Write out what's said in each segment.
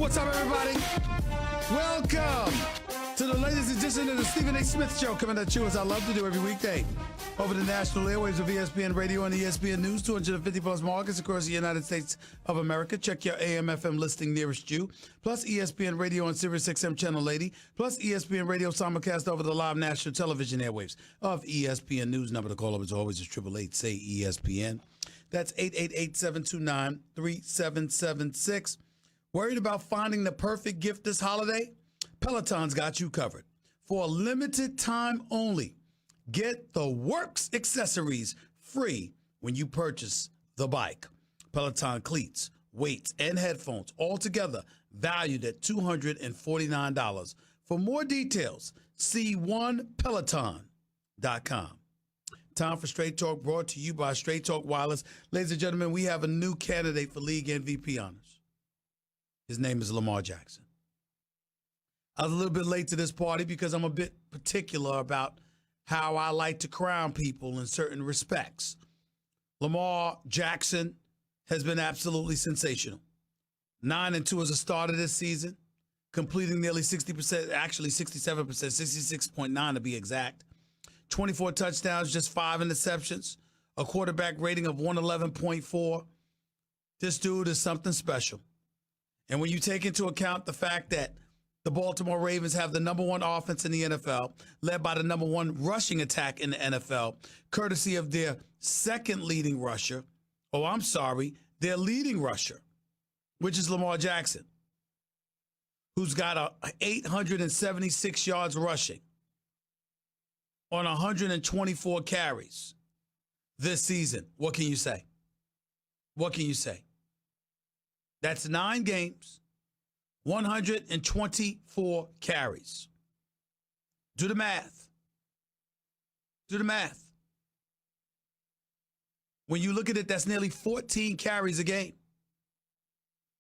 What's up, everybody? Welcome to the latest edition of the Stephen A. Smith Show, coming at you as I love to do every weekday over the national airwaves of ESPN Radio and ESPN News, 250-plus markets across the United States of America. Check your AM/FM listing nearest you, plus ESPN Radio on Sirius XM Channel 80, plus ESPN Radio simulcast over the live national television airwaves of ESPN News. Number to call up as always is 888-SAY-ESPN. That's 888-729-3776. Worried about finding the perfect gift this holiday? Peloton's got you covered. For a limited time only, get the Works accessories free when you purchase the bike. Peloton cleats, weights, and headphones, all together valued at $249. For more details, see onepeloton.com. Time for Straight Talk, brought to you by Straight Talk Wireless. Ladies and gentlemen, we have a new candidate for league MVP honors. His name is Lamar Jackson. I was a little bit late to this party because I'm a bit particular about how I like to crown people in certain respects. Lamar Jackson has been absolutely sensational. 9-2 as a starter this season, completing nearly 60%, actually 67%, 66.9 to be exact. 24 touchdowns, just 5 interceptions, a quarterback rating of 111.4. This dude is something special. And when you take into account the fact that the Baltimore Ravens have the number one offense in the NFL, led by the number one rushing attack in the NFL, courtesy of their second leading rusher, their leading rusher, which is Lamar Jackson, who's got 876 yards rushing on 124 carries this season. What can you say? What can you say? That's 9 games, 124 carries. Do the math. Do the math. When you look at it, that's nearly 14 carries a game.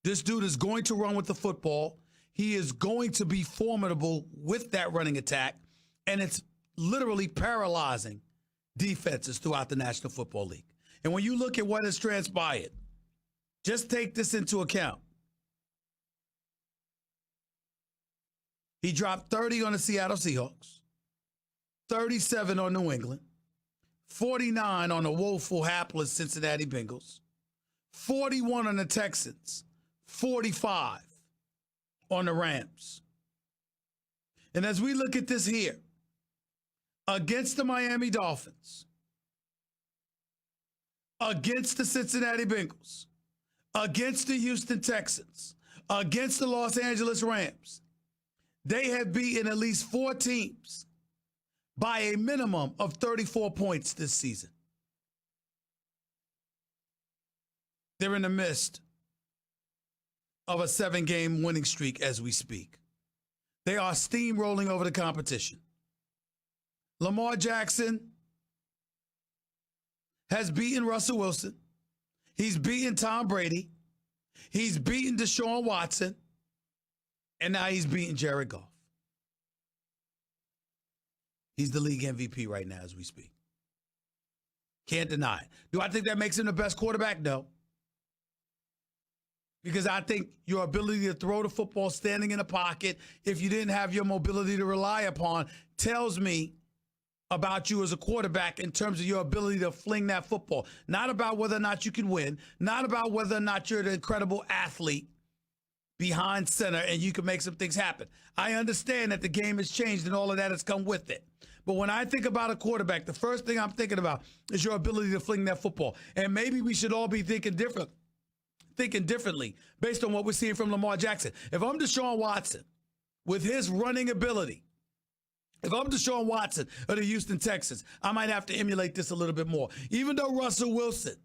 This dude is going to run with the football. He is going to be formidable with that running attack, and it's literally paralyzing defenses throughout the National Football League. And when you look at what has transpired, just take this into account. He dropped 30 on the Seattle Seahawks, 37 on New England, 49 on the woeful, hapless Cincinnati Bengals, 41 on the Texans, 45 on the Rams. And as we look at this here, against the Miami Dolphins, against the Cincinnati Bengals, against the Houston Texans, against the Los Angeles Rams, they have beaten at least 4 teams by a minimum of 34 points this season. They're in the midst of a 7-game winning streak as we speak. They are steamrolling over the competition. Lamar Jackson has beaten Russell Wilson. He's beaten Tom Brady. He's beaten Deshaun Watson. And now he's beaten Jared Goff. He's the league MVP right now as we speak. Can't deny it. Do I think that makes him the best quarterback? No. Because I think your ability to throw the football standing in a pocket, if you didn't have your mobility to rely upon, tells me about you as a quarterback in terms of your ability to fling that football. Not about whether or not you can win, not about whether or not you're an incredible athlete behind center and you can make some things happen. I understand that the game has changed and all of that has come with it. But when I think about a quarterback, the first thing I'm thinking about is your ability to fling that football. And maybe we should all be thinking differently based on what we're seeing from Lamar Jackson. If I'm Deshaun Watson with his running ability, if I'm Deshaun Watson of the Houston Texans, I might have to emulate this a little bit more. Even though Russell Wilson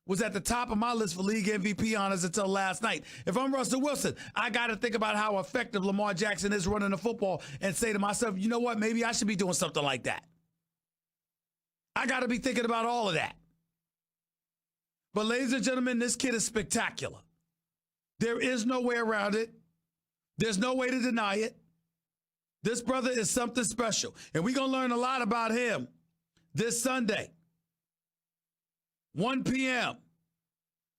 was at the top of my list for league MVP honors until last night, if I'm Russell Wilson, I got to think about how effective Lamar Jackson is running the football and say to myself, you know what, maybe I should be doing something like that. I got to be thinking about all of that. But ladies and gentlemen, this kid is spectacular. There is no way around it. There's no way to deny it. This brother is something special. And we're going to learn a lot about him this Sunday. 1 p.m.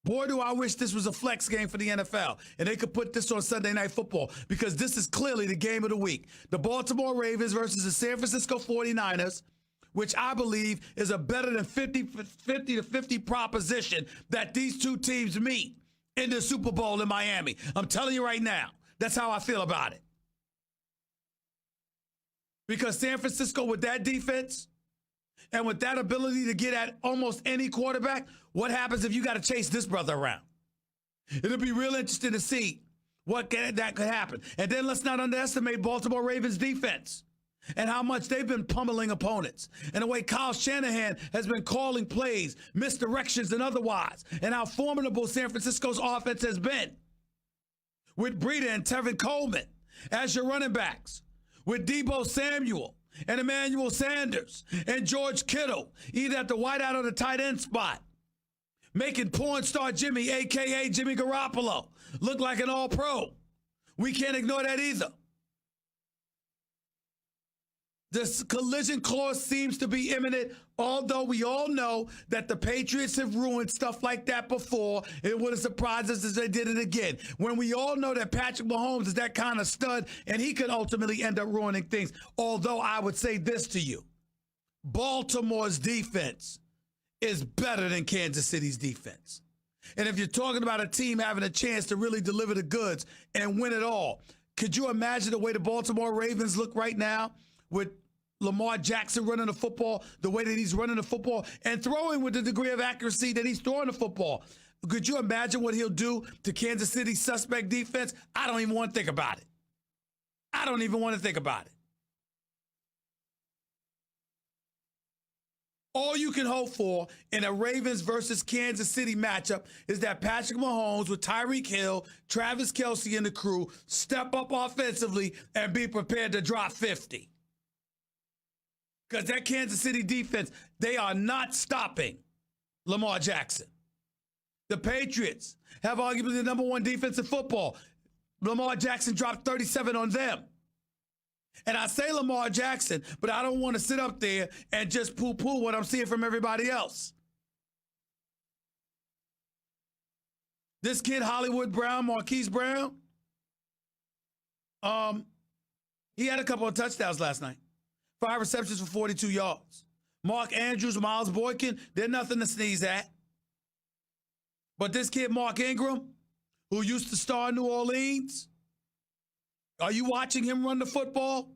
Boy, do I wish this was a flex game for the NFL and they could put this on Sunday Night Football, because this is clearly the game of the week. The Baltimore Ravens versus the San Francisco 49ers, which I believe is a better than 50-50 proposition that these two teams meet in the Super Bowl in Miami. I'm telling you right now, that's how I feel about it. Because San Francisco, with that defense and with that ability to get at almost any quarterback, what happens if you got to chase this brother around? It'll be real interesting to see that could happen. And then let's not underestimate Baltimore Ravens defense and how much they've been pummeling opponents, and the way Kyle Shanahan has been calling plays, misdirections and otherwise, and how formidable San Francisco's offense has been. With Breida and Tevin Coleman as your running backs, with Deebo Samuel and Emmanuel Sanders and George Kittle, either at the wideout or the tight end spot, making porn star Jimmy, a.k.a. Jimmy Garoppolo, look like an all-pro. We can't ignore that either. This collision clause seems to be imminent, although we all know that the Patriots have ruined stuff like that before. It would have surprised us if they did it again. When we all know that Patrick Mahomes is that kind of stud, and he could ultimately end up ruining things. Although I would say this to you, Baltimore's defense is better than Kansas City's defense. And if you're talking about a team having a chance to really deliver the goods and win it all, could you imagine the way the Baltimore Ravens look right now with Lamar Jackson running the football the way that he's running the football and throwing with the degree of accuracy that he's throwing the football? Could you imagine what he'll do to Kansas City's suspect defense? I don't even want to think about it. I don't even want to think about it. All you can hope for in a Ravens versus Kansas City matchup is that Patrick Mahomes with Tyreek Hill, Travis Kelce, and the crew step up offensively and be prepared to drop 50. Because that Kansas City defense, they are not stopping Lamar Jackson. The Patriots have arguably the number one defense in football. Lamar Jackson dropped 37 on them. And I say Lamar Jackson, but I don't want to sit up there and just poo-poo what I'm seeing from everybody else. This kid, Hollywood Brown, Marquise Brown, he had a couple of touchdowns last night. 5 receptions for 42 yards. Mark Andrews, Miles Boykin, they're nothing to sneeze at. But this kid, Mark Ingram, who used to star in New Orleans, are you watching him run the football?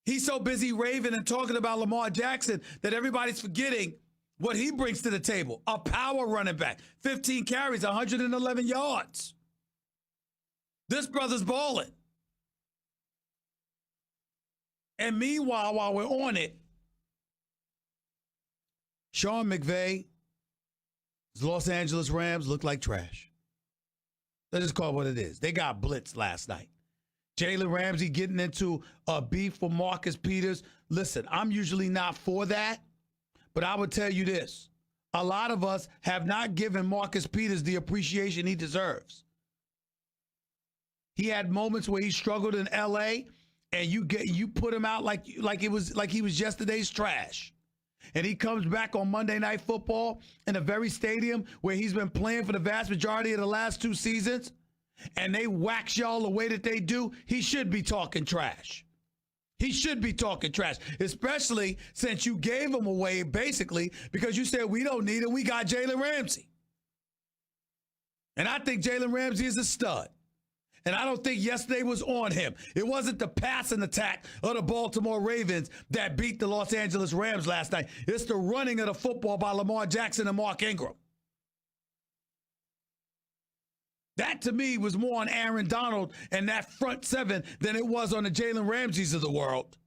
He's so busy raving and talking about Lamar Jackson that everybody's forgetting what he brings to the table. A power running back, 15 carries, 111 yards. This brother's balling. And meanwhile, while we're on it, Sean McVay's Los Angeles Rams look like trash. Let's just call it what it is. They got blitzed last night. Jalen Ramsey getting into a beef with Marcus Peters. Listen, I'm usually not for that, but I would tell you this. A lot of us have not given Marcus Peters the appreciation he deserves. He had moments where he struggled in L.A., and you put him out like he was yesterday's trash. And he comes back on Monday Night Football in the very stadium where he's been playing for the vast majority of the last 2 seasons, and they wax y'all the way that they do. He should be talking trash. He should be talking trash, especially since you gave him away basically because you said we don't need him. We got Jalen Ramsey. And I think Jalen Ramsey is a stud. And I don't think yesterday was on him. It wasn't the passing attack of the Baltimore Ravens that beat the Los Angeles Rams last night. It's the running of the football by Lamar Jackson and Mark Ingram. That, to me, was more on Aaron Donald and that front seven than it was on the Jalen Ramseys of the world.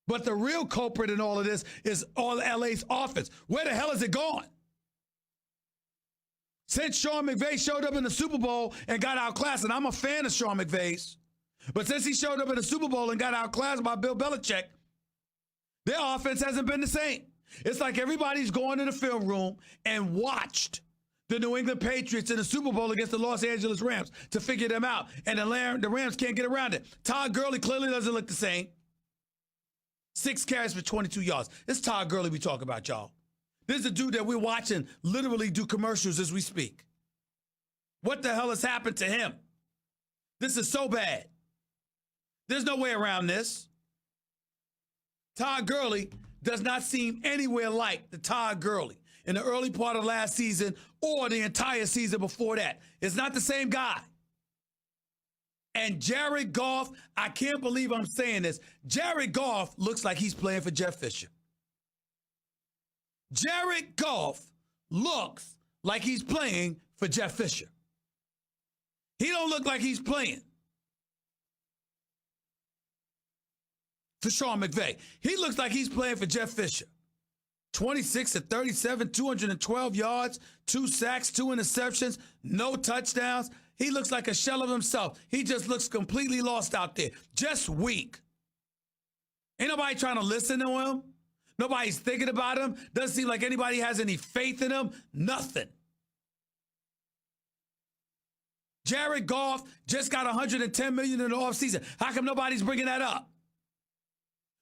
But the real culprit in all of this is all LA's offense. Where the hell is it gone? Since Sean McVay showed up in the Super Bowl and got outclassed, and I'm a fan of Sean McVay's, but since he showed up in the Super Bowl and got outclassed by Bill Belichick, their offense hasn't been the same. It's like everybody's gone to the film room and watched the New England Patriots in the Super Bowl against the Los Angeles Rams to figure them out, and the Rams can't get around it. Todd Gurley clearly doesn't look the same. 6 carries for 22 yards. It's Todd Gurley we talk about, y'all. This is a dude that we're watching literally do commercials as we speak. What the hell has happened to him? This is so bad. There's no way around this. Todd Gurley does not seem anywhere like the Todd Gurley in the early part of last season or the entire season before that. It's not the same guy. And Jared Goff, I can't believe I'm saying this. Jared Goff looks like he's playing for Jeff Fisher. Jared Goff looks like he's playing for Jeff Fisher. He don't look like he's playing for Sean McVay. He looks like he's playing for Jeff Fisher. 26 of 37, 212 yards, 2 sacks, 2 interceptions, no touchdowns. He looks like a shell of himself. He just looks completely lost out there, just weak. Ain't nobody trying to listen to him. Nobody's thinking about him. Doesn't seem like anybody has any faith in him. Nothing. Jared Goff just got $110 million in the offseason. How come nobody's bringing that up?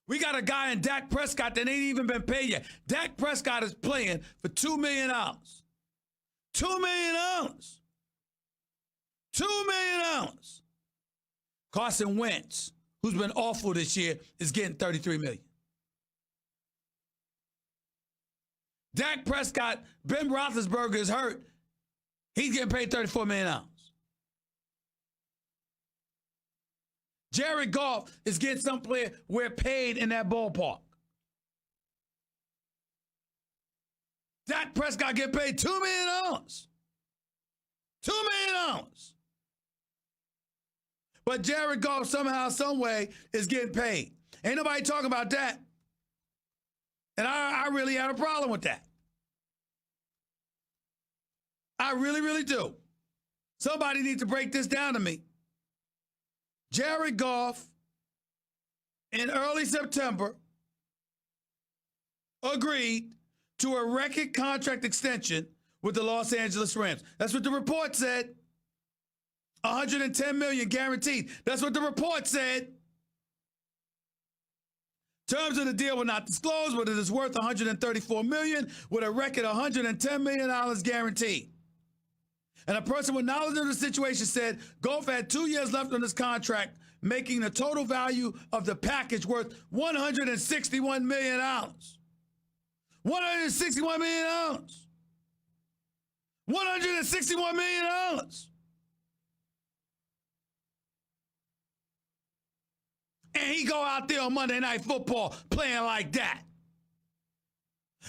We got a guy in Dak Prescott that ain't even been paid yet. Dak Prescott is playing for $2 million. $2 million. $2 million. Carson Wentz, who's been awful this year, is getting $33 million. Dak Prescott, Ben Roethlisberger is hurt. He's getting paid $34 million. Jared Goff is getting some player we're paid in that ballpark. Dak Prescott get paid $2 million. $2 million. But Jared Goff somehow, some way is getting paid. Ain't nobody talking about that. And I really have a problem with that. I really, really do. Somebody needs to break this down to me. Jared Goff, in early September, agreed to a record contract extension with the Los Angeles Rams. That's what the report said. $110 million guaranteed. That's what the report said. Terms of the deal were not disclosed, but it is worth $134 million with a record $110 million guaranteed. And a person with knowledge of the situation said Goff had 2 years left on his contract, making the total value of the package worth $161 million. $161 million. $161 million. And he go out there on Monday Night Football playing like that.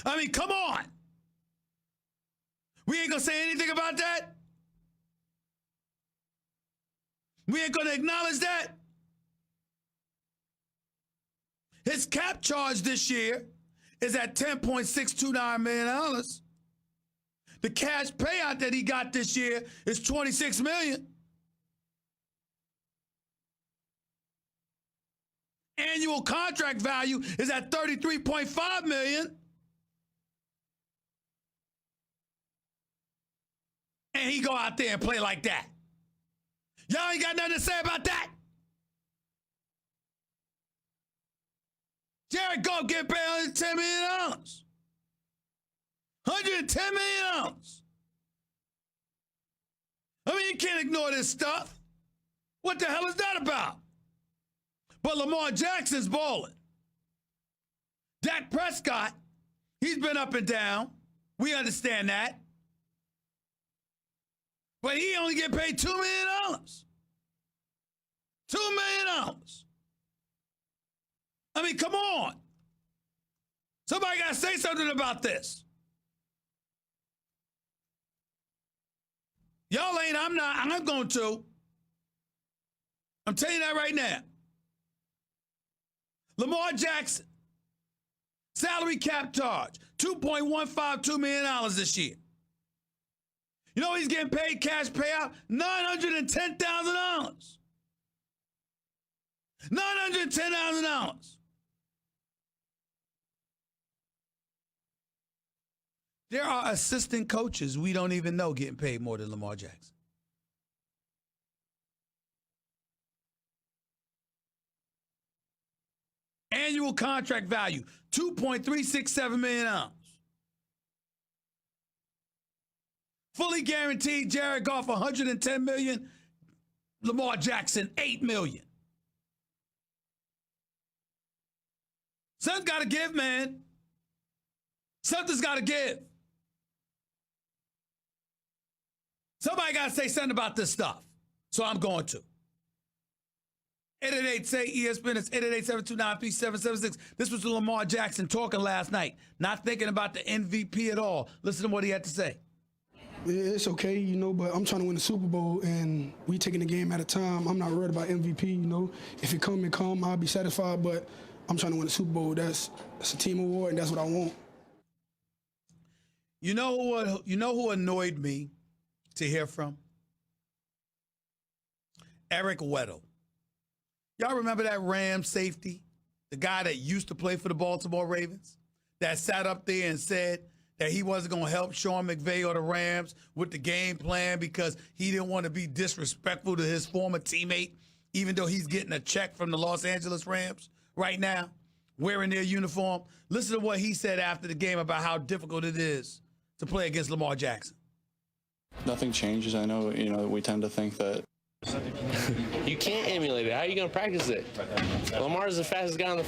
I mean, come on. We ain't gonna say anything about that? We ain't gonna acknowledge that? His cap charge this year is at $10.629 million. The cash payout that he got this year is $26 million. Annual contract value is at $33.5 million. And he go out there and play like that. Y'all ain't got nothing to say about that. Jared Goff get paid $110 million. $110 million. I mean, you can't ignore this stuff. What the hell is that about? But Lamar Jackson's balling. Dak Prescott, he's been up and down. We understand that. But he only get paid $2 million. $2 million. I mean, come on. Somebody got to say something about this. Y'all ain't, I'm not, I'm going to. I'm telling you that right now. Lamar Jackson, salary cap charge, $2.152 million this year. You know he's getting paid cash payout? $910,000. $910,000. There are assistant coaches we don't even know getting paid more than Lamar Jackson. Annual contract value, $2.367 million. Fully guaranteed Jared Goff $110 million, Lamar Jackson $8 million. Something's got to give, man. Something's got to give. Somebody got to say something about this stuff. So I'm going to. 888-SAY-ESPN. It's 888-729-3776. This was Lamar Jackson talking last night, not thinking about the MVP at all. Listen to what he had to say. It's okay, you know, but I'm trying to win the Super Bowl, and we taking the game at a time. I'm not worried about MVP, you know. If it come, I'll be satisfied, but I'm trying to win the Super Bowl. That's a team award, and that's what I want. You know what? You know who annoyed me to hear from? Eric Weddle. Y'all remember that Rams safety? The guy that used to play for the Baltimore Ravens? That sat up there and said that he wasn't going to help Sean McVay or the Rams with the game plan because he didn't want to be disrespectful to his former teammate, even though he's getting a check from the Los Angeles Rams right now, wearing their uniform. Listen to what he said after the game about how difficult it is to play against Lamar Jackson. Nothing changes. I know, we tend to think that you can't emulate it. How are you going to practice it? Lamar is the fastest guy on the